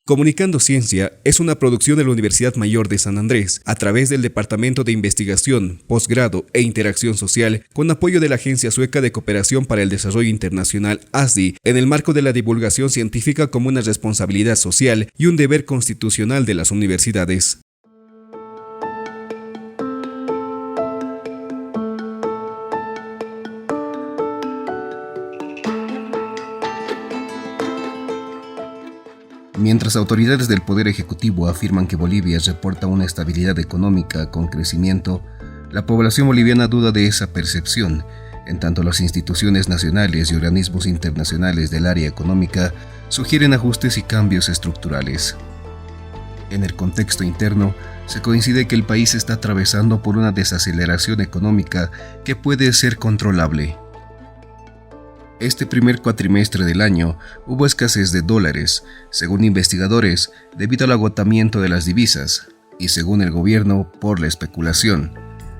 Comunicando Ciencia es una producción de la Universidad Mayor de San Andrés a través del Departamento de Investigación, Posgrado e Interacción Social con apoyo de la Agencia Sueca de Cooperación para el Desarrollo Internacional ASDI en el marco de la divulgación científica como una responsabilidad social y un deber constitucional de las universidades. Mientras autoridades del Poder Ejecutivo afirman que Bolivia reporta una estabilidad económica con crecimiento, la población boliviana duda de esa percepción, en tanto las instituciones nacionales y organismos internacionales del área económica sugieren ajustes y cambios estructurales. En el contexto interno, se coincide que el país está atravesando por una desaceleración económica que puede ser controlable. Este primer cuatrimestre del año hubo escasez de dólares, según investigadores, debido al agotamiento de las divisas, y según el gobierno, por la especulación.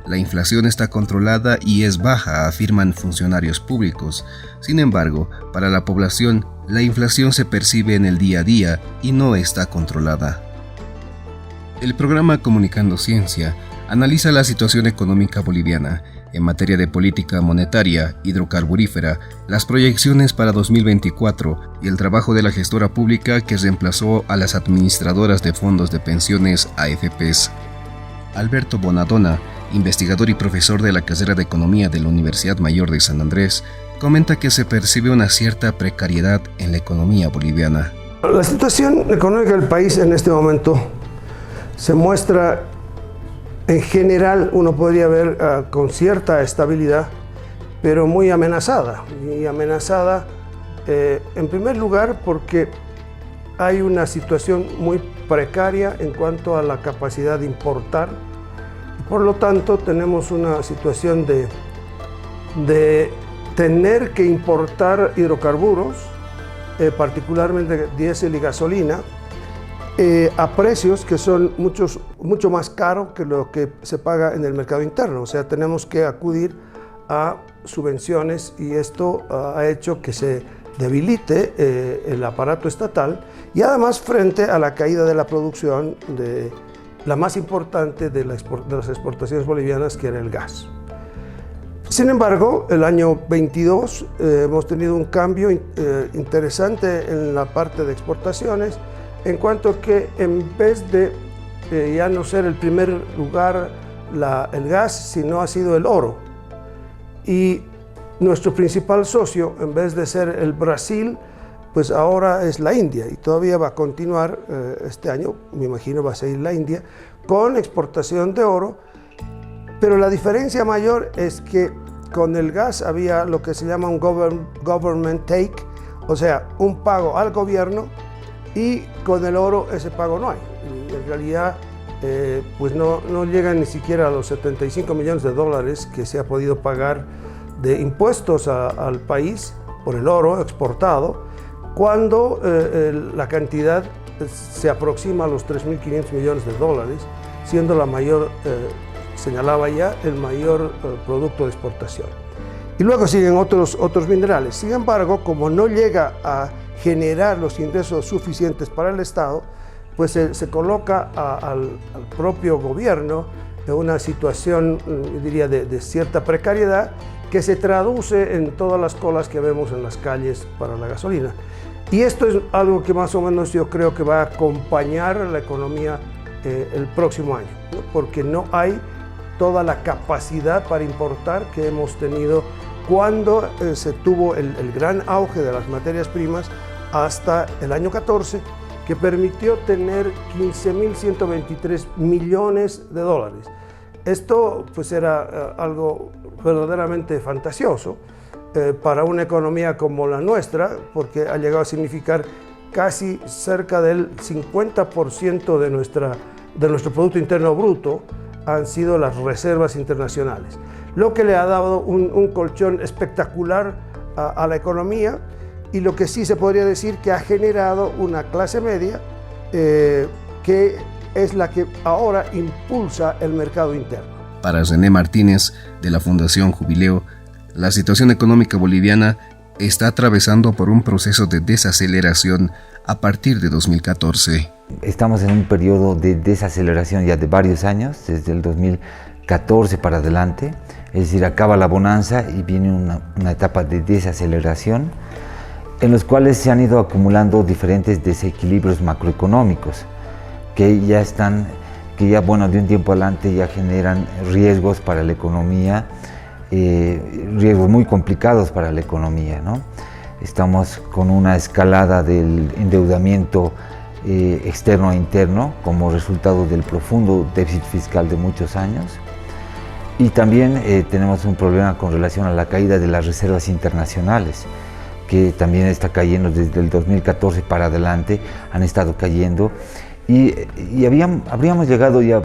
La inflación está controlada y es baja, afirman funcionarios públicos. Sin embargo, para la población, la inflación se percibe en el día a día y no está controlada. El programa Comunicando Ciencia analiza la situación económica boliviana en materia de política monetaria, hidrocarburífera, las proyecciones para 2024 y el trabajo de la gestora pública que reemplazó a las administradoras de fondos de pensiones AFPs. Alberto Bonadona, investigador y profesor de la carrera de Economía de la Universidad Mayor de San Andrés, comenta que se percibe una cierta precariedad en la economía boliviana. La situación económica del país en este momento se muestra, en general, uno podría ver con cierta estabilidad, pero muy amenazada. Y amenazada, en primer lugar, porque hay una situación muy precaria en cuanto a la capacidad de importar. Por lo tanto, tenemos una situación de tener que importar hidrocarburos, particularmente diésel y gasolina, a precios que son mucho más caros que lo que se paga en el mercado interno. O sea, tenemos que acudir a subvenciones y esto ha hecho que se debilite el aparato estatal y además frente a la caída de la producción de la más importante de las exportaciones bolivianas, que era el gas. Sin embargo, el año 22 hemos tenido un cambio interesante en la parte de exportaciones, en cuanto que en vez de ya no ser el primer lugar el gas, sino ha sido el oro. Y nuestro principal socio, en vez de ser el Brasil, pues ahora es la India, y todavía va a continuar este año, me imagino va a seguir la India, con exportación de oro. Pero la diferencia mayor es que con el gas había lo que se llama un government take, o sea, un pago al gobierno, y con el oro ese pago no hay. Y en realidad pues no llega ni siquiera a los 75 millones de dólares que se ha podido pagar de impuestos al país por el oro exportado, cuando la cantidad se aproxima a los 3.500 millones de dólares, siendo la mayor, señalaba ya, el mayor producto de exportación. Y luego siguen otros minerales. Sin embargo, como no llega a generar los ingresos suficientes para el Estado, pues se coloca al propio gobierno en una situación, diría, de cierta precariedad, que se traduce en todas las colas que vemos en las calles para la gasolina. Y esto es algo que más o menos yo creo que va a acompañar la economía el próximo año, ¿no? Porque no hay toda la capacidad para importar que hemos tenido cuando se tuvo el gran auge de las materias primas hasta el año 14, que permitió tener 15.123 millones de dólares. Esto pues era algo verdaderamente fantasioso para una economía como la nuestra, porque ha llegado a significar casi cerca del 50% de nuestro Producto Interno Bruto han sido las reservas internacionales, lo que le ha dado un colchón espectacular a la economía, y lo que sí se podría decir que ha generado una clase media que es la que ahora impulsa el mercado interno. Para René Martínez, de la Fundación Jubileo, la situación económica boliviana está atravesando por un proceso de desaceleración a partir de 2014. Estamos en un periodo de desaceleración ya de varios años, desde el 2014 para adelante, es decir, acaba la bonanza y viene una etapa de desaceleración en los cuales se han ido acumulando diferentes desequilibrios macroeconómicos que ya de un tiempo adelante ya generan riesgos para la economía, riesgos muy complicados para la economía, ¿no? Estamos con una escalada del endeudamiento externo e interno como resultado del profundo déficit fiscal de muchos años, y también tenemos un problema con relación a la caída de las reservas internacionales, que también está cayendo desde el 2014 para adelante, han estado cayendo, y habríamos llegado ya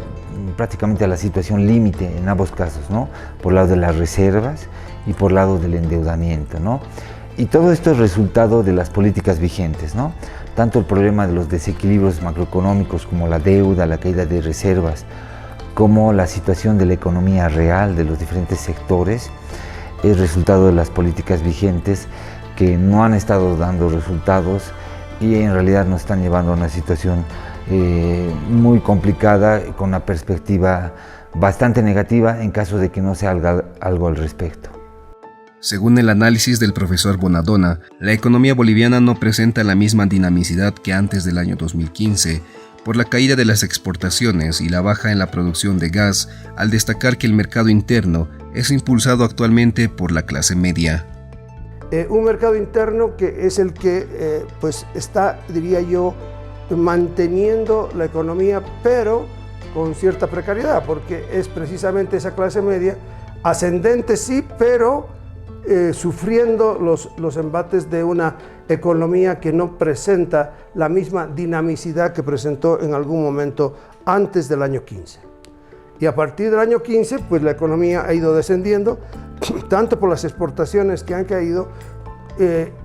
prácticamente a la situación límite en ambos casos, ¿no? Por lado de las reservas y por lado del endeudamiento, ¿no? Y todo esto es resultado de las políticas vigentes, ¿no? Tanto el problema de los desequilibrios macroeconómicos como la deuda, la caída de reservas, como la situación de la economía real de los diferentes sectores, es resultado de las políticas vigentes que no han estado dando resultados y en realidad nos están llevando a una situación muy complicada, con una perspectiva bastante negativa en caso de que no se haga algo al respecto. Según el análisis del profesor Bonadona, la economía boliviana no presenta la misma dinamicidad que antes del año 2015, por la caída de las exportaciones y la baja en la producción de gas, al destacar que el mercado interno es impulsado actualmente por la clase media. Un mercado interno que es el que pues está, diría yo, manteniendo la economía, pero con cierta precariedad, porque es precisamente esa clase media, ascendente sí, pero sufriendo los embates de una economía que no presenta la misma dinamicidad que presentó en algún momento antes del año 15. Y a partir del año 15, pues la economía ha ido descendiendo, tanto por las exportaciones que han caído,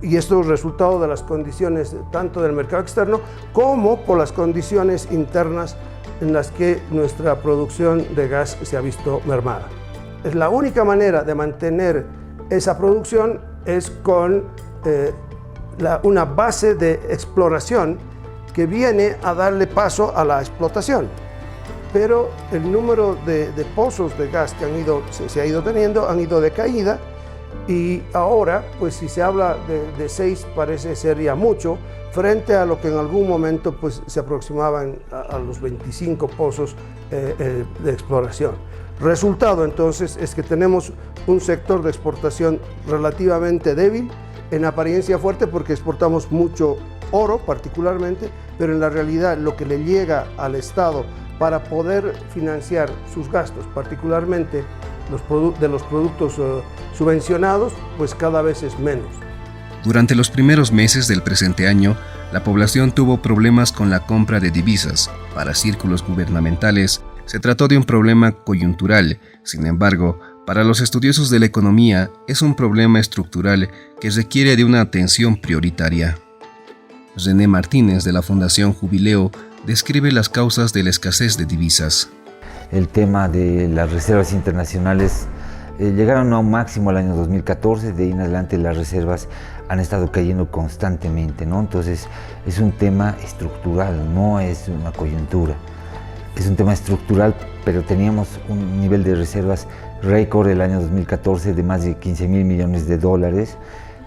y esto es resultado de las condiciones tanto del mercado externo como por las condiciones internas en las que nuestra producción de gas se ha visto mermada. Es la única manera de mantener esa producción es con una base de exploración que viene a darle paso a la explotación. Pero el número de pozos de gas que se ha ido teniendo han ido de caída, y ahora, pues si se habla de 6, parece ser ya mucho, frente a lo que en algún momento pues, se aproximaban a los 25 pozos de exploración. Resultado entonces es que tenemos un sector de exportación relativamente débil, en apariencia fuerte porque exportamos mucho oro particularmente, pero en la realidad lo que le llega al Estado para poder financiar sus gastos, particularmente de los productos subvencionados, pues cada vez es menos. Durante los primeros meses del presente año, la población tuvo problemas con la compra de divisas. Para círculos gubernamentales, se trató de un problema coyuntural. Sin embargo, para los estudiosos de la economía, es un problema estructural que requiere de una atención prioritaria. René Martínez, de la Fundación Jubileo, describe las causas de la escasez de divisas. El tema de las reservas internacionales llegaron a un máximo el año 2014, de ahí en adelante las reservas han estado cayendo constantemente, ¿no? Entonces es un tema estructural, no es una coyuntura. Es un tema estructural, pero teníamos un nivel de reservas récord el año 2014 de más de 15.000 millones de dólares,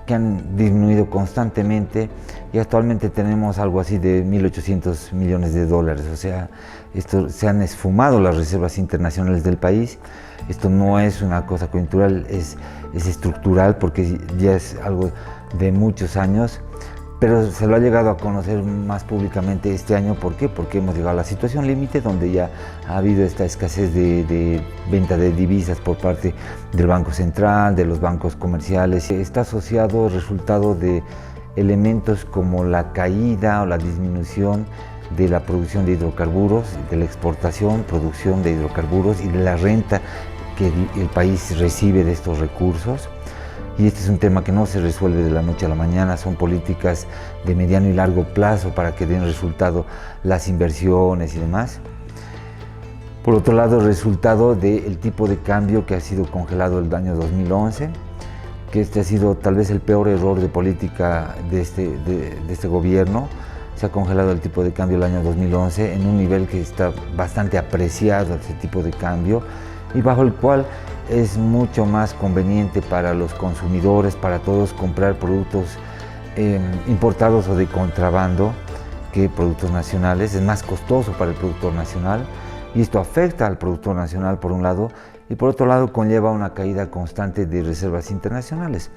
que han disminuido constantemente, y actualmente tenemos algo así de 1.800 millones de dólares. O sea, se han esfumado las reservas internacionales del país. Esto no es una cosa coyuntural, es estructural, porque ya es algo de muchos años, pero se lo ha llegado a conocer más públicamente este año. ¿Por qué? Porque hemos llegado a la situación límite donde ya ha habido esta escasez de venta de divisas por parte del Banco Central, de los bancos comerciales. Está asociado al resultado de elementos como la caída o la disminución de la producción de hidrocarburos, de la exportación, producción de hidrocarburos y de la renta que el país recibe de estos recursos. y este es un tema que no se resuelve de la noche a la mañana, son políticas de mediano y largo plazo para que den resultado las inversiones y demás. Por otro lado, el resultado del tipo de cambio que ha sido congelado el año 2011, que este ha sido tal vez el peor error de política de este gobierno. Se ha congelado el tipo de cambio el año 2011 en un nivel que está bastante apreciado, ese tipo de cambio, y bajo el cual es mucho más conveniente para los consumidores, para todos, comprar productos importados o de contrabando que productos nacionales. Es más costoso para el productor nacional y esto afecta al productor nacional por un lado y por otro lado conlleva una caída constante de reservas internacionales.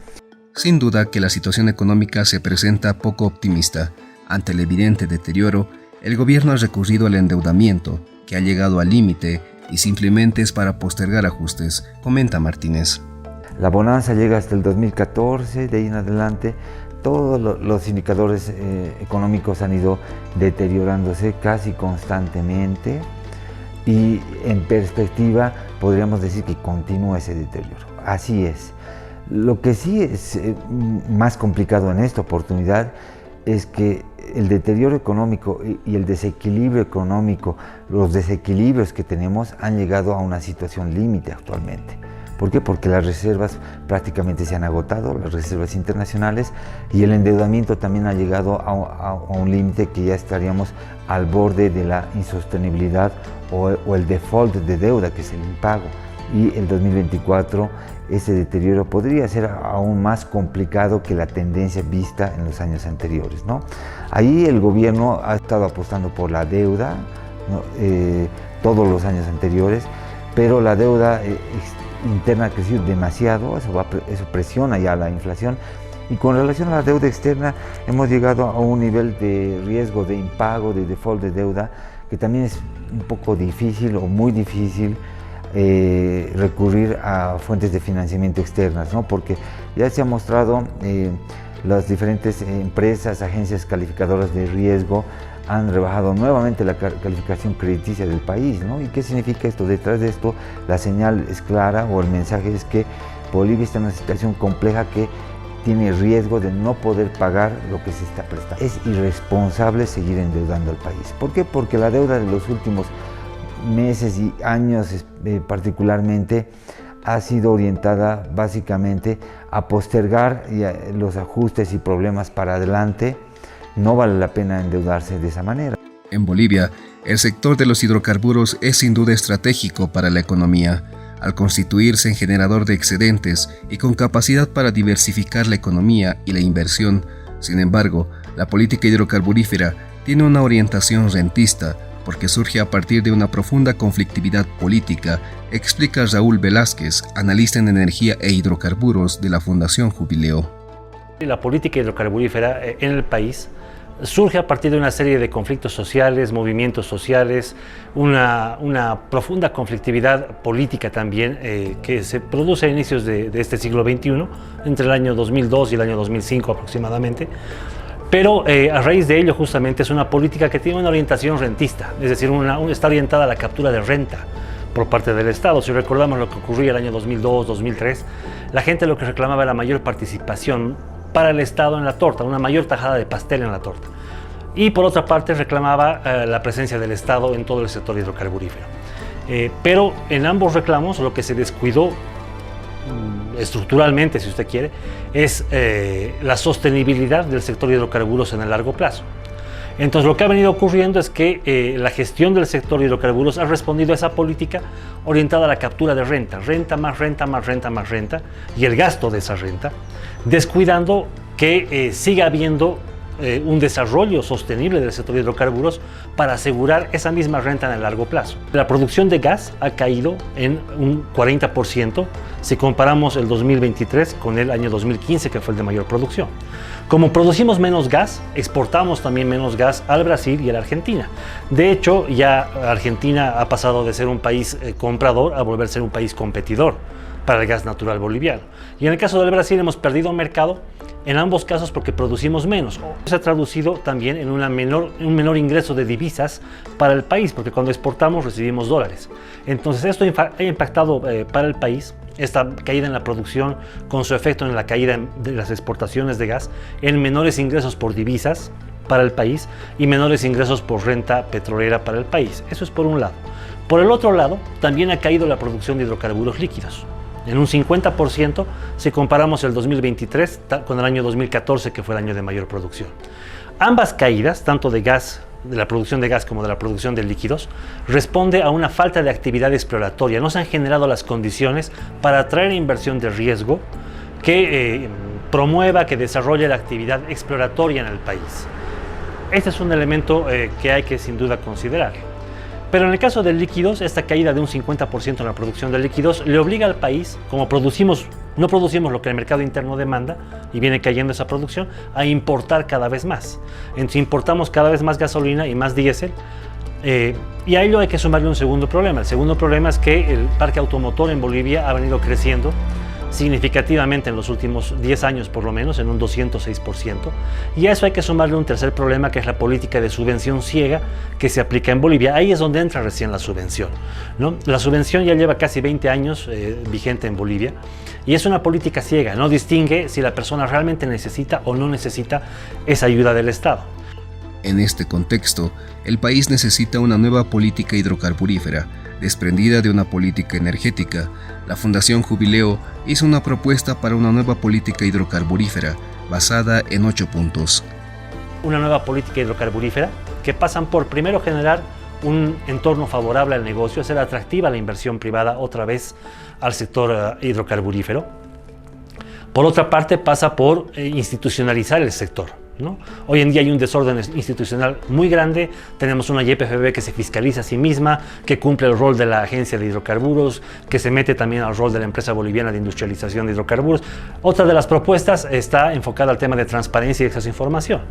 Sin duda que la situación económica se presenta poco optimista. Ante el evidente deterioro, el gobierno ha recurrido al endeudamiento, que ha llegado al límite y simplemente es para postergar ajustes, comenta Martínez. La bonanza llega hasta el 2014, de ahí en adelante todos los indicadores económicos han ido deteriorándose casi constantemente y en perspectiva podríamos decir que continúa ese deterioro. Así es. Lo que sí es más complicado en esta oportunidad es que el deterioro económico y el desequilibrio económico, los desequilibrios que tenemos han llegado a una situación límite actualmente. ¿Por qué? Porque las reservas prácticamente se han agotado, las reservas internacionales, y el endeudamiento también ha llegado a un límite que ya estaríamos al borde de la insostenibilidad o el default de deuda, que es el impago. Y el 2024 ese deterioro podría ser aún más complicado que la tendencia vista en los años anteriores, ¿no? Ahí el gobierno ha estado apostando por la deuda, ¿no? Todos los años anteriores, pero la deuda interna ha crecido demasiado, eso presiona ya la inflación, y con relación a la deuda externa hemos llegado a un nivel de riesgo de impago, de default de deuda, que también es un poco difícil o muy difícil recurrir a fuentes de financiamiento externas, ¿no? Porque ya se ha mostrado, las diferentes empresas, agencias calificadoras de riesgo han rebajado nuevamente la calificación crediticia del país, ¿no? ¿Y qué significa esto? Detrás de esto la señal es clara, o el mensaje es que Bolivia está en una situación compleja que tiene riesgo de no poder pagar lo que se está prestando. Es irresponsable seguir endeudando al país. ¿Por qué? Porque la deuda de los últimos meses y años particularmente ha sido orientada básicamente a postergar los ajustes y problemas para adelante. No vale la pena endeudarse de esa manera. En Bolivia, el sector de los hidrocarburos es sin duda estratégico para la economía, al constituirse en generador de excedentes y con capacidad para diversificar la economía y la inversión. Sin embargo, la política hidrocarburífera tiene una orientación rentista, porque surge a partir de una profunda conflictividad política, explica Raúl Velázquez, analista en energía e hidrocarburos de la Fundación Jubileo. La política hidrocarburífera en el país surge a partir de una serie de conflictos sociales, movimientos sociales, una profunda conflictividad política también que se produce a inicios de este siglo XXI, entre el año 2002 y el año 2005 aproximadamente. Pero a raíz de ello justamente es una política que tiene una orientación rentista, es decir, está orientada a la captura de renta por parte del Estado. Si recordamos lo que ocurría el año 2002, 2003, la gente lo que reclamaba era mayor participación para el Estado en la torta, una mayor tajada de pastel en la torta. Y por otra parte reclamaba la presencia del Estado en todo el sector hidrocarburífero. Pero en ambos reclamos lo que se descuidó estructuralmente, si usted quiere, es la sostenibilidad del sector hidrocarburos en el largo plazo. Entonces lo que ha venido ocurriendo es que la gestión del sector hidrocarburos ha respondido a esa política orientada a la captura de renta, renta más renta más renta más renta, y el gasto de esa renta, descuidando que siga habiendo un desarrollo sostenible del sector hidrocarburos para asegurar esa misma renta en el largo plazo. La producción de gas ha caído en un 40% si comparamos el 2023 con el año 2015, que fue el de mayor producción. Como producimos menos gas, exportamos también menos gas al Brasil y a la Argentina. De hecho, ya Argentina ha pasado de ser un país comprador a volver a ser un país competidor para el gas natural boliviano. Y en el caso del Brasil hemos perdido mercado en ambos casos porque producimos menos. Se ha traducido también en un menor ingreso de divisas para el país, porque cuando exportamos recibimos dólares. Entonces esto ha impactado para el país esta caída en la producción con su efecto en la caída de las exportaciones de gas, en menores ingresos por divisas para el país y menores ingresos por renta petrolera para el país. Eso es por un lado. Por el otro lado, también ha caído la producción de hidrocarburos líquidos, en un 50% si comparamos el 2023 con el año 2014, que fue el año de mayor producción. Ambas caídas, tanto de gas, de la producción de gas como de la producción de líquidos, responde a una falta de actividad exploratoria. No se han generado las condiciones para atraer inversión de riesgo que promueva, que desarrolle la actividad exploratoria en el país. Este es un elemento que hay que sin duda considerar. Pero en el caso de líquidos, esta caída de un 50% en la producción de líquidos le obliga al país, como no producimos lo que el mercado interno demanda y viene cayendo esa producción, a importar cada vez más. Entonces importamos cada vez más gasolina y más diésel. Y a ello hay que sumarle un segundo problema. El segundo problema es que el parque automotor en Bolivia ha venido creciendo significativamente en los últimos 10 años, por lo menos, en un 206%. Y a eso hay que sumarle un tercer problema, que es la política de subvención ciega que se aplica en Bolivia. Ahí es donde entra recién la subvención, ¿no? La subvención ya lleva casi 20 años vigente en Bolivia y es una política ciega. No distingue si la persona realmente necesita o no necesita esa ayuda del Estado. En este contexto, el país necesita una nueva política hidrocarburífera, desprendida de una política energética. La Fundación Jubileo hizo una propuesta para una nueva política hidrocarburífera basada en 8 puntos. Una nueva política hidrocarburífera que pasan por, primero, generar un entorno favorable al negocio, hacer atractiva la inversión privada otra vez al sector hidrocarburífero. Por otra parte, pasa por institucionalizar el sector, ¿no? Hoy en día hay un desorden institucional muy grande. Tenemos una YPFB que se fiscaliza a sí misma, que cumple el rol de la Agencia de Hidrocarburos, que se mete también al rol de la Empresa Boliviana de Industrialización de Hidrocarburos. Otra de las propuestas está enfocada al tema de transparencia y acceso a información.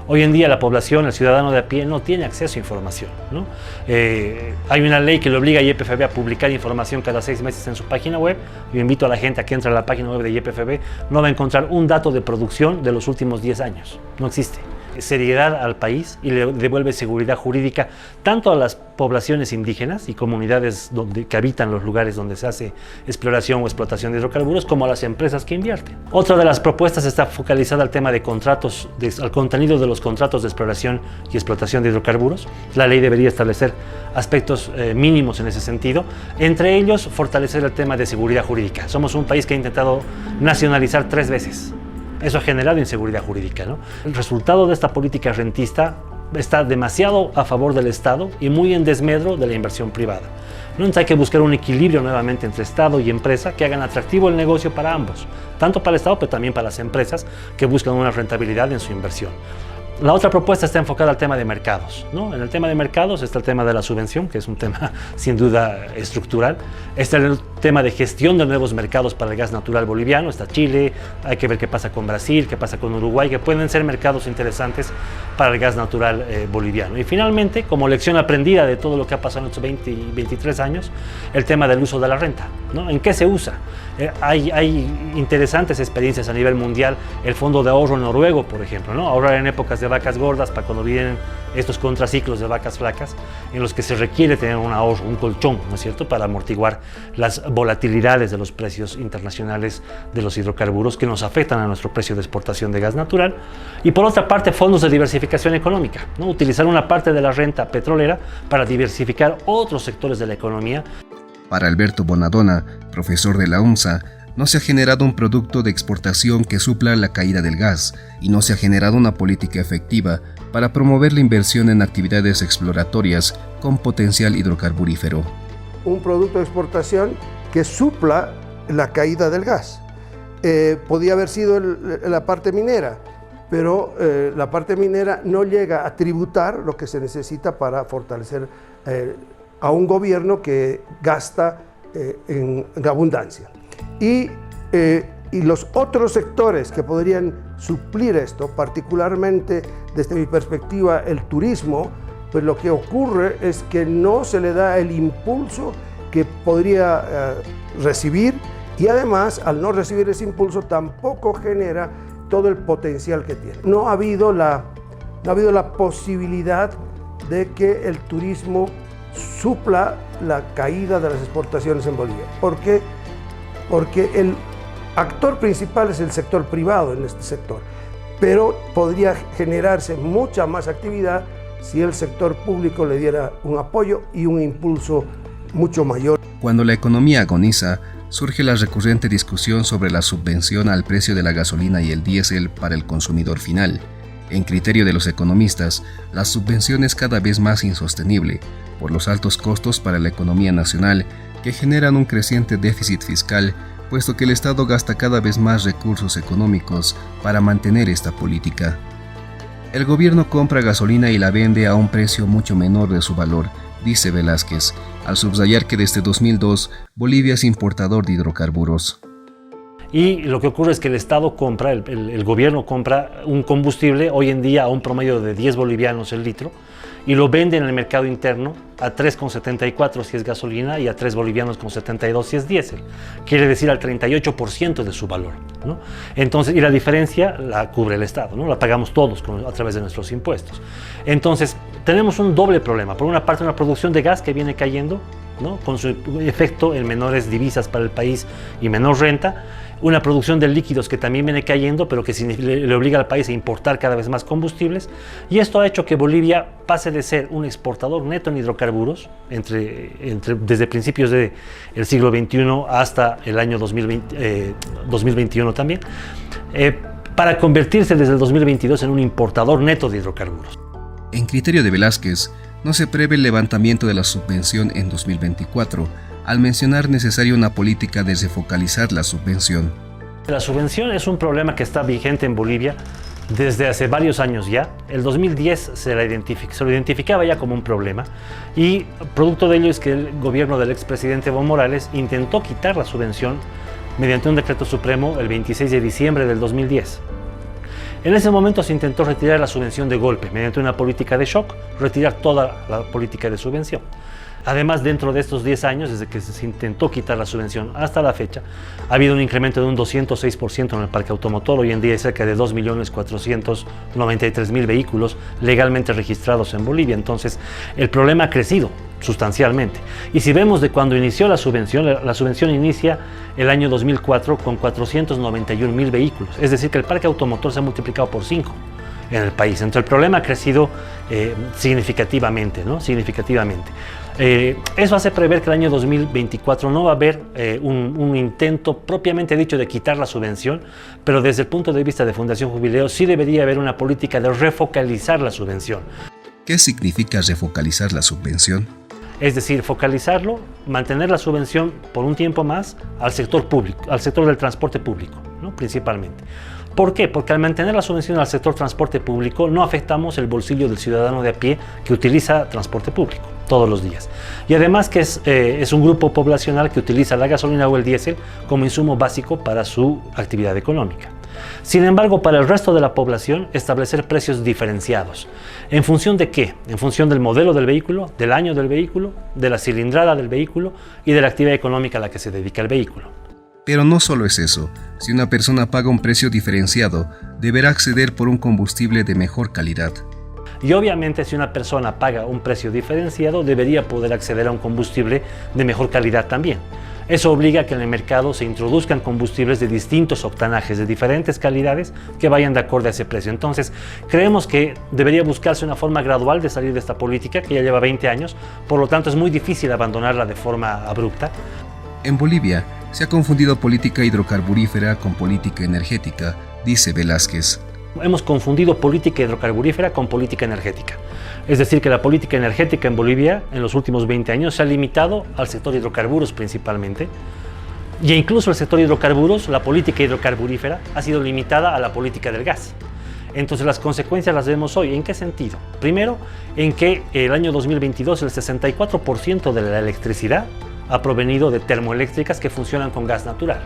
Hoy en día la población, el ciudadano de a pie, no tiene acceso a información, ¿no? Hay una ley que le obliga a YPFB a publicar información cada 6 meses en su página web. Yo invito a la gente a que entre a la página web de YPFB. No va a encontrar un dato de producción de los últimos 10 años. No existe. Seriedad al país y le devuelve seguridad jurídica tanto a las poblaciones indígenas y comunidades que habitan los lugares donde se hace exploración o explotación de hidrocarburos, como a las empresas que invierten. Otra de las propuestas está focalizada al tema de contratos, al contenido de los contratos de exploración y explotación de hidrocarburos. La ley debería establecer aspectos mínimos en ese sentido, entre ellos fortalecer el tema de seguridad jurídica. Somos un país que ha intentado nacionalizar 3 veces. Eso ha generado inseguridad jurídica, ¿no? El resultado de esta política rentista está demasiado a favor del Estado y muy en desmedro de la inversión privada. Entonces hay que buscar un equilibrio nuevamente entre Estado y empresa que hagan atractivo el negocio para ambos, tanto para el Estado pero también para las empresas que buscan una rentabilidad en su inversión. La otra propuesta está enfocada al tema de mercados, ¿no? En el tema de mercados está el tema de la subvención, que es un tema sin duda estructural. Está el tema de gestión de nuevos mercados para el gas natural boliviano. Está Chile, hay que ver qué pasa con Brasil, qué pasa con Uruguay, que pueden ser mercados interesantes para el gas natural boliviano. Y finalmente, como lección aprendida de todo lo que ha pasado en estos 20 y 23 años, el tema del uso de la renta, ¿no? ¿En qué se usa? Hay interesantes experiencias a nivel mundial. El Fondo de Ahorro noruego, por ejemplo, ¿no? Ahorrar en épocas de vacas gordas para cuando vienen estos contraciclos de vacas flacas, en los que se requiere tener un ahorro, un colchón, ¿no es cierto?, para amortiguar las volatilidades de los precios internacionales de los hidrocarburos que nos afectan a nuestro precio de exportación de gas natural. Y por otra parte, fondos de diversificación económica, ¿no? Utilizar una parte de la renta petrolera para diversificar otros sectores de la economía. Para Alberto Bonadona, profesor de la UNSA, no se ha generado un producto de exportación que supla la caída del gas y no se ha generado una política efectiva para promover la inversión en actividades exploratorias con potencial hidrocarburífero. Un producto de exportación que supla la caída del gas. Podía haber sido la parte minera, pero la parte minera no llega a tributar lo que se necesita para fortalecer a un gobierno que gasta en abundancia. Y los otros sectores que podrían suplir esto, particularmente desde mi perspectiva el turismo, pues lo que ocurre es que no se le da el impulso que podría recibir, y además al no recibir ese impulso tampoco genera todo el potencial que tiene. No ha habido la posibilidad de que el turismo supla la caída de las exportaciones en Bolivia, porque porque el actor principal es el sector privado en este sector, pero podría generarse mucha más actividad si el sector público le diera un apoyo y un impulso mucho mayor. Cuando la economía agoniza, surge la recurrente discusión sobre la subvención al precio de la gasolina y el diésel para el consumidor final. En criterio de los economistas, la subvención es cada vez más insostenible por los altos costos para la economía nacional que generan un creciente déficit fiscal, puesto que el Estado gasta cada vez más recursos económicos para mantener esta política. El gobierno compra gasolina y la vende a un precio mucho menor de su valor, dice Velázquez, al subrayar que desde 2002 Bolivia es importador de hidrocarburos. Y lo que ocurre es que el Estado compra, el gobierno compra un combustible hoy en día a un promedio de 10 bolivianos el litro y lo vende en el mercado interno a 3,74 si es gasolina y a 3 bolivianos con 72 si es diésel. Quiere decir al 38% de su valor, ¿no? Entonces, y la diferencia la cubre el Estado, ¿no? La pagamos todos a través de nuestros impuestos. Entonces, tenemos un doble problema. Por una parte, una producción de gas que viene cayendo, ¿no? Con su efecto en menores divisas para el país y menor renta. Una producción de líquidos que también viene cayendo, pero que le obliga al país a importar cada vez más combustibles. Y esto ha hecho que Bolivia pase de ser un exportador neto en hidrocarburos desde principios del siglo XXI hasta el año 2021 también, para convertirse desde el 2022 en un importador neto de hidrocarburos. En criterio de Velázquez, no se prevé el levantamiento de la subvención en 2024, al mencionar necesaria una política de refocalizar la subvención. La subvención es un problema que está vigente en Bolivia desde hace varios años ya. El 2010 se lo identificaba ya como un problema y producto de ello es que el gobierno del expresidente Evo Morales intentó quitar la subvención mediante un decreto supremo el 26 de diciembre del 2010. En ese momento se intentó retirar la subvención de golpe, mediante una política de shock, retirar toda la política de subvención. Además, dentro de estos 10 años, desde que se intentó quitar la subvención hasta la fecha, ha habido un incremento de un 206% en el parque automotor. Hoy en día hay cerca de 2.493.000 vehículos legalmente registrados en Bolivia. Entonces, el problema ha crecido sustancialmente. Y si vemos de cuando inició la subvención inicia el año 2004 con 491.000 vehículos. Es decir, que el parque automotor se ha multiplicado por 5 en el país. Entonces, el problema ha crecido significativamente, ¿no? Significativamente. Eso hace prever que el año 2024 no va a haber un intento propiamente dicho de quitar la subvención, pero desde el punto de vista de Fundación Jubileo sí debería haber una política de refocalizar la subvención. ¿Qué significa refocalizar la subvención? Es decir, focalizarlo, mantener la subvención por un tiempo más al sector público, al sector del transporte público, ¿no? Principalmente. ¿Por qué? Porque al mantener la subvención al sector transporte público no afectamos el bolsillo del ciudadano de a pie que utiliza transporte público todos los días. Y además que es un grupo poblacional que utiliza la gasolina o el diésel como insumo básico para su actividad económica. Sin embargo, para el resto de la población, establecer precios diferenciados. ¿En función de qué? En función del modelo del vehículo, del año del vehículo, de la cilindrada del vehículo y de la actividad económica a la que se dedica el vehículo. Pero no solo es eso. Si una persona paga un precio diferenciado, deberá acceder por un combustible de mejor calidad. Y obviamente si una persona paga un precio diferenciado, debería poder acceder a un combustible de mejor calidad también. Eso obliga a que en el mercado se introduzcan combustibles de distintos octanajes, de diferentes calidades, que vayan de acuerdo a ese precio. Entonces, creemos que debería buscarse una forma gradual de salir de esta política, que ya lleva 20 años, por lo tanto es muy difícil abandonarla de forma abrupta. En Bolivia, se ha confundido política hidrocarburífera con política energética, dice Velázquez. Hemos confundido política hidrocarburífera con política energética. Es decir, que la política energética en Bolivia en los últimos 20 años se ha limitado al sector hidrocarburos principalmente. Y incluso el sector hidrocarburos, la política hidrocarburífera, ha sido limitada a la política del gas. Entonces las consecuencias las vemos hoy. ¿En qué sentido? Primero, en que el año 2022 el 64% de la electricidad ha provenido de termoeléctricas que funcionan con gas natural.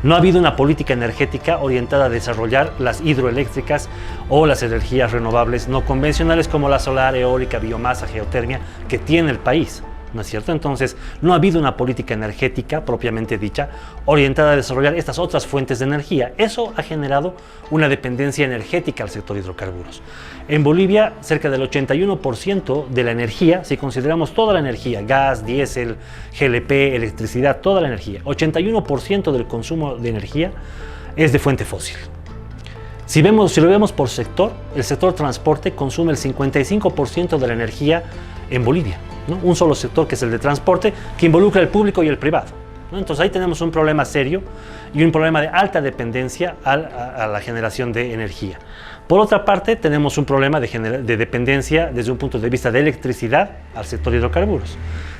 No ha habido una política energética orientada a desarrollar las hidroeléctricas o las energías renovables no convencionales como la solar, eólica, biomasa, geotermia que tiene el país. ¿no es cierto? Entonces, no ha habido una política energética propiamente dicha orientada a desarrollar estas otras fuentes de energía. Eso ha generado una dependencia energética al sector hidrocarburos. En Bolivia, cerca del 81% de la energía, si consideramos toda la energía, gas, diésel, GLP, electricidad, toda la energía, 81% del consumo de energía es de fuente fósil. Si lo vemos por sector, el sector transporte consume el 55% de la energía en Bolivia, ¿no? Un solo sector, que es el de transporte, que involucra el público y el privado, ¿no? Entonces ahí tenemos un problema serio y un problema de alta dependencia a la generación de energía. Por otra parte, tenemos un problema de dependencia desde un punto de vista de electricidad al sector hidrocarburos.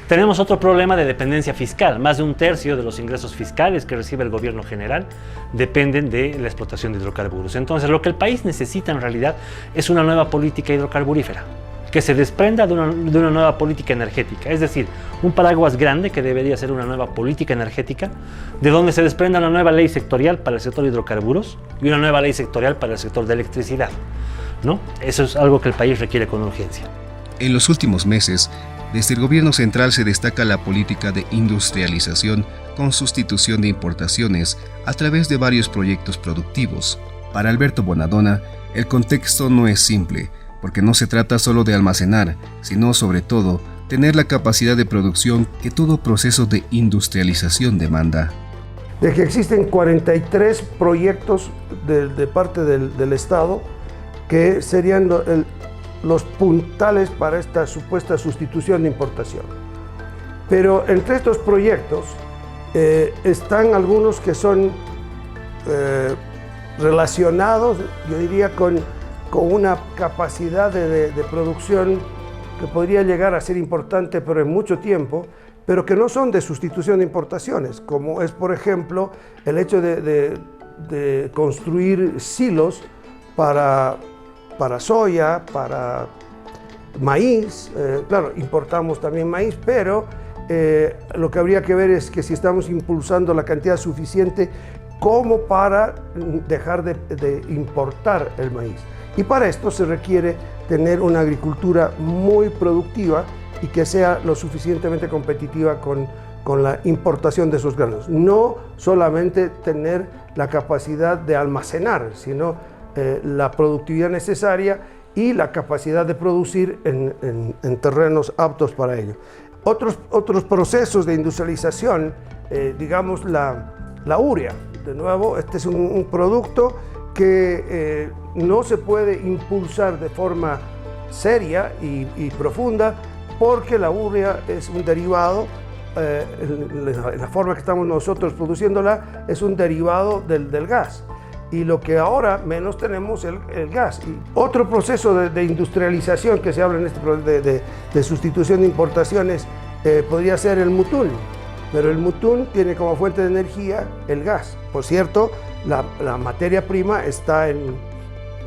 Tenemos otro problema de dependencia fiscal. Más de un tercio de los ingresos fiscales que recibe el gobierno general dependen de la explotación de hidrocarburos. Entonces, lo que el país necesita en realidad es una nueva política hidrocarburífera, que se desprenda de una nueva política energética, es decir, un paraguas grande que debería ser una nueva política energética, de donde se desprenda una nueva ley sectorial para el sector hidrocarburos y una nueva ley sectorial para el sector de electricidad, ¿no? Eso es algo que el país requiere con urgencia. En los últimos meses, desde el gobierno central se destaca la política de industrialización con sustitución de importaciones a través de varios proyectos productivos. Para Alberto Bonadona, el contexto no es simple, porque no se trata solo de almacenar, sino sobre todo tener la capacidad de producción que todo proceso de industrialización demanda. De que existen 43 proyectos de parte del Estado que serían los puntales para esta supuesta sustitución de importación. Pero entre estos proyectos están algunos que son relacionados, yo diría, con una capacidad de producción que podría llegar a ser importante, pero en mucho tiempo, pero que no son de sustitución de importaciones, como es, por ejemplo, el hecho de construir silos para soya, para maíz. Claro, importamos también maíz, pero lo que habría que ver es que si estamos impulsando la cantidad suficiente como para dejar de importar el maíz. Y para esto se requiere tener una agricultura muy productiva y que sea lo suficientemente competitiva con la importación de esos granos. No solamente tener la capacidad de almacenar, sino la productividad necesaria y la capacidad de producir en terrenos aptos para ello. Otros procesos de industrialización, digamos la urea. De nuevo, este es un producto que no se puede impulsar de forma seria y profunda, porque la urea es un derivado, la forma que estamos nosotros produciéndola es un derivado del gas. Y lo que ahora menos tenemos es el gas. Y otro proceso de industrialización que se habla en este proceso de sustitución de importaciones podría ser el mutún. Pero el mutún tiene como fuente de energía el gas. Por cierto, la materia prima está en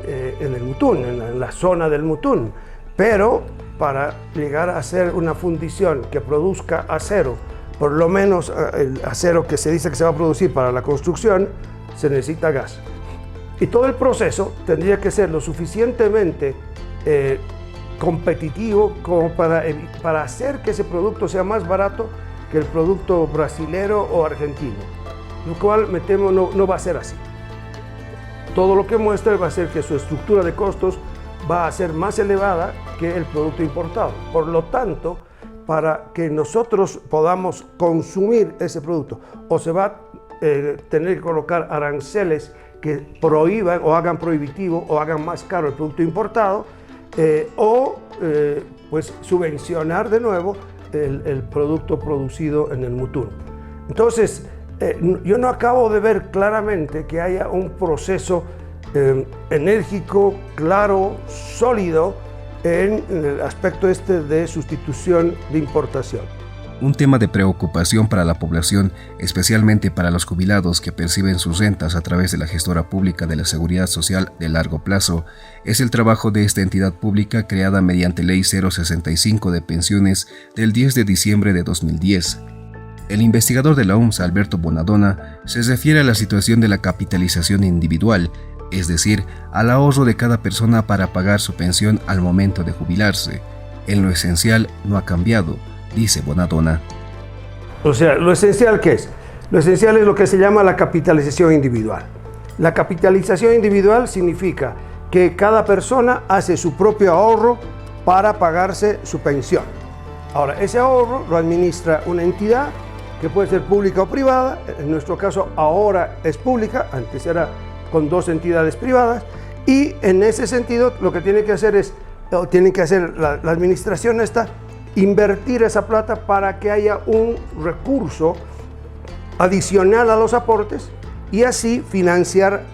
el mutún, en la zona del mutún. Pero para llegar a hacer una fundición que produzca acero, por lo menos el acero que se dice que se va a producir para la construcción, se necesita gas. Y todo el proceso tendría que ser lo suficientemente competitivo como para hacer que ese producto sea más barato que el producto brasilero o argentino, lo cual me temo no va a ser así. Todo lo que muestra va a ser que su estructura de costos va a ser más elevada que el producto importado. Por lo tanto, para que nosotros podamos consumir ese producto, o se va a tener que colocar aranceles que prohíban o hagan prohibitivo o hagan más caro el producto importado, pues subvencionar de nuevo el producto producido en el mutún. Entonces, yo no acabo de ver claramente que haya un proceso enérgico, claro, sólido en el aspecto de sustitución de importación. Un tema de preocupación para la población, especialmente para los jubilados que perciben sus rentas a través de la gestora pública de la Seguridad Social de largo plazo, es el trabajo de esta entidad pública creada mediante Ley 065 de pensiones del 10 de diciembre de 2010. El investigador de la OMS, Alberto Bonadona, se refiere a la situación de la capitalización individual, es decir, al ahorro de cada persona para pagar su pensión al momento de jubilarse. En lo esencial no ha cambiado, dice Bonadona. O sea, lo esencial, ¿qué es? Lo esencial es lo que se llama la capitalización individual. La capitalización individual significa que cada persona hace su propio ahorro para pagarse su pensión. Ahora, ese ahorro lo administra una entidad que puede ser pública o privada. En nuestro caso ahora es pública, antes era con 2 entidades privadas, y en ese sentido lo que tiene que hacer la administración invertir esa plata para que haya un recurso adicional a los aportes y así financiar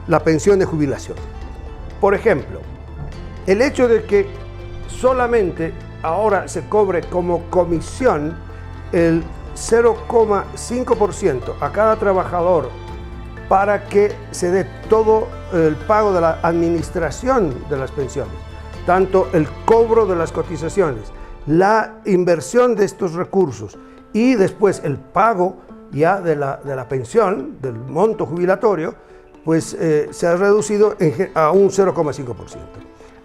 la pensión de jubilación. Por ejemplo, el hecho de que solamente ahora se cobre como comisión el 0,5% a cada trabajador para que se dé todo el pago de la administración de las pensiones, tanto el cobro de las cotizaciones, la inversión de estos recursos y después el pago ya de la pensión, del monto jubilatorio, pues se ha reducido a un 0,5%.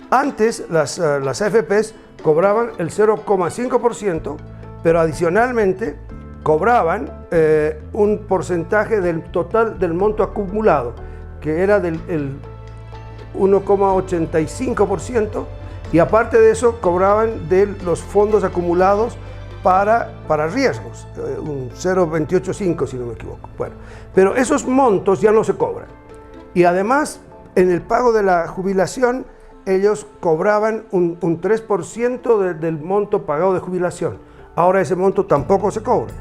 Antes las AFPs cobraban el 0,5%, pero adicionalmente cobraban un porcentaje del total del monto acumulado, que era del 1,85%, y aparte de eso cobraban de los fondos acumulados para riesgos, un 0,285 si no me equivoco. Bueno, pero esos montos ya no se cobran. Y además, en el pago de la jubilación, ellos cobraban un 3% del monto pagado de jubilación. Ahora ese monto tampoco se cobra.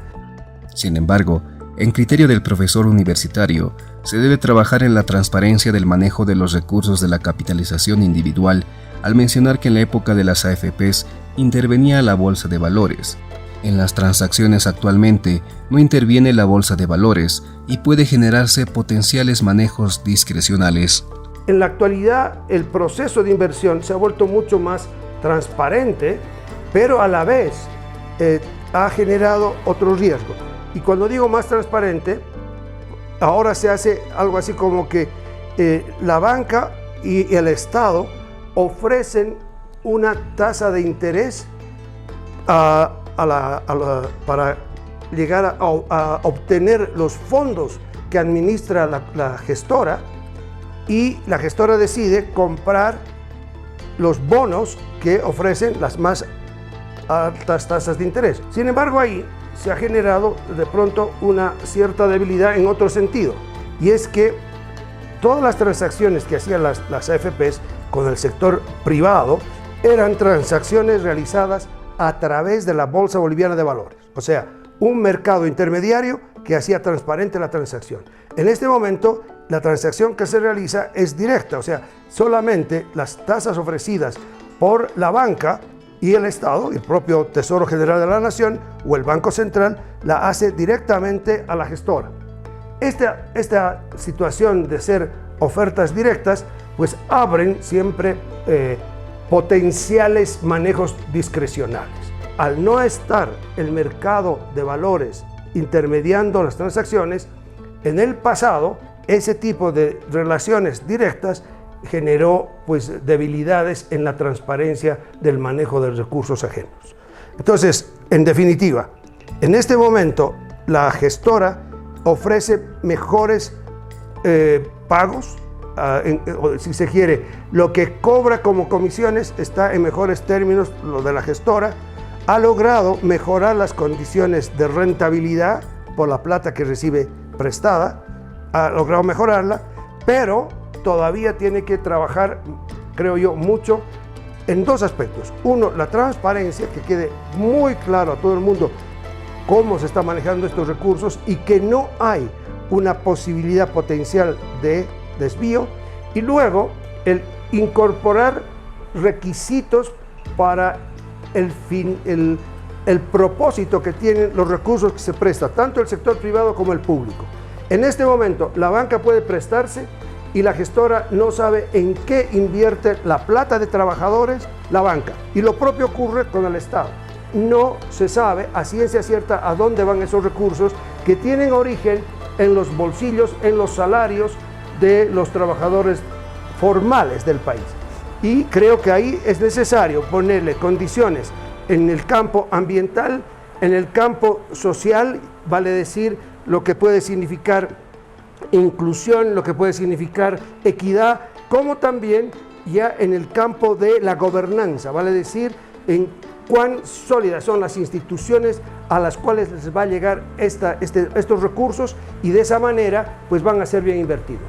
Sin embargo, en criterio del profesor universitario, se debe trabajar en la transparencia del manejo de los recursos de la capitalización individual, al mencionar que en la época de las AFPs intervenía la bolsa de valores. En las transacciones actualmente no interviene la bolsa de valores y puede generarse potenciales manejos discrecionales. En la actualidad, el proceso de inversión se ha vuelto mucho más transparente, pero a la vez ha generado otro riesgo. Y cuando digo más transparente, ahora se hace algo así como que la banca y el Estado ofrecen una tasa de interés para llegar a obtener los fondos que administra la gestora, y la gestora decide comprar los bonos que ofrecen las más altas tasas de interés. Sin embargo, ahí se ha generado de pronto una cierta debilidad en otro sentido, y es que todas las transacciones que hacían las AFPs con el sector privado eran transacciones realizadas a través de la Bolsa Boliviana de Valores, o sea, un mercado intermediario que hacía transparente la transacción. En este momento, la transacción que se realiza es directa, o sea, solamente las tasas ofrecidas por la banca y el Estado, el propio Tesoro General de la Nación o el Banco Central, la hace directamente a la gestora. Esta situación de ser ofertas directas, pues abren siempre potenciales manejos discrecionales. Al no estar el mercado de valores intermediando las transacciones, en el pasado ese tipo de relaciones directas generó pues debilidades en la transparencia del manejo de recursos ajenos. Entonces, en definitiva, en este momento la gestora ofrece mejores pagos, si se quiere, lo que cobra como comisiones está en mejores términos. Lo de la gestora ha logrado mejorar las condiciones de rentabilidad por la plata que recibe prestada, ha logrado mejorarla, pero todavía tiene que trabajar, creo yo, mucho en 2 aspectos. Uno, la transparencia, que quede muy claro a todo el mundo cómo se está manejando estos recursos y que no hay una posibilidad potencial de desvío, y luego el incorporar requisitos para el propósito que tienen los recursos que se prestan, tanto el sector privado como el público. En este momento la banca puede prestarse y la gestora no sabe en qué invierte la plata de trabajadores la banca, y lo propio ocurre con el Estado. No se sabe a ciencia cierta a dónde van esos recursos que tienen origen en los bolsillos, en los salarios de los trabajadores formales del país. Y creo que ahí es necesario ponerle condiciones en el campo ambiental, en el campo social, vale decir lo que puede significar inclusión, lo que puede significar equidad, como también ya en el campo de la gobernanza, vale decir en cuán sólidas son las instituciones a las cuales les va a llegar estos recursos, y de esa manera pues van a ser bien invertidos.